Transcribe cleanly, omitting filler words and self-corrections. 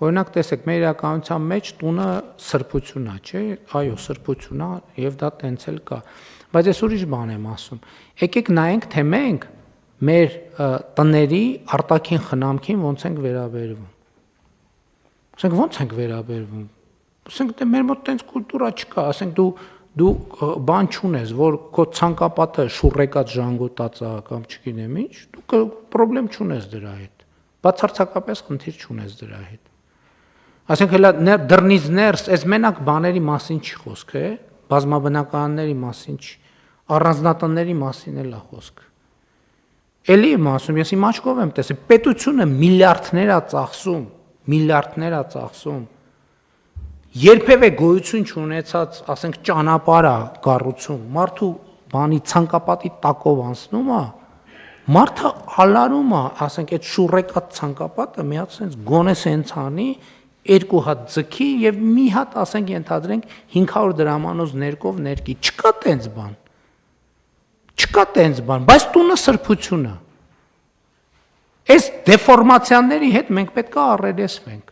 Օրինակ տեսեք, մեր իրականության մեջ տունը սրբություն է, չէ՞, այո, սրբություն է եւ դա տենց էլ կա։ Բայց ես ուրիշ բան եմ ասում։ Եկեք նայենք, թե մենք մեր տների արտաքին խնամքին ոնց ենք վերաբերվում։ Ասենք ոնց ենք վերաբերվում։ Ասենք դե մեր մոտ տենց կուլտուրա չկա, ասենք դու բան չունես, որ քո ցանկապատը շուռեկած ժանգոտած է կամ չգիտեմ ինչ, դու պրոբլեմ չունես դրա հետ։ Բացարձակապես խնդիր չունես դրա հետ։ Ասենք հələ դռնից ներս, այս մենակ բաների մասին չի խոսքը, բազմաբնականների մասին չի, առանձնատների մասին էլ է խոսքը։ Էլի եմ ասում, ես իմ աչքով եմ տեսել, պետությունը միլիարդներ է ծախսում, երբևէ գոյություն չունեցած, ասենք ճանապարհ է կառուցում, մարդու բանի ցանկապատի տակով անցնում է, մարդը ալարում է, ասենք այդ շուռեկած ցանկապատը մի հատ sense գոնե sense անի, երկու հատ ձգի եւ մի հատ, ասենք ենթադրենք 500 դրամանոց ներկով ներկի, չկա տենց բան, բայց տունը սրբություն է։ Այս դեֆորմացիաների հետ մենք պետք է առերեսվենք։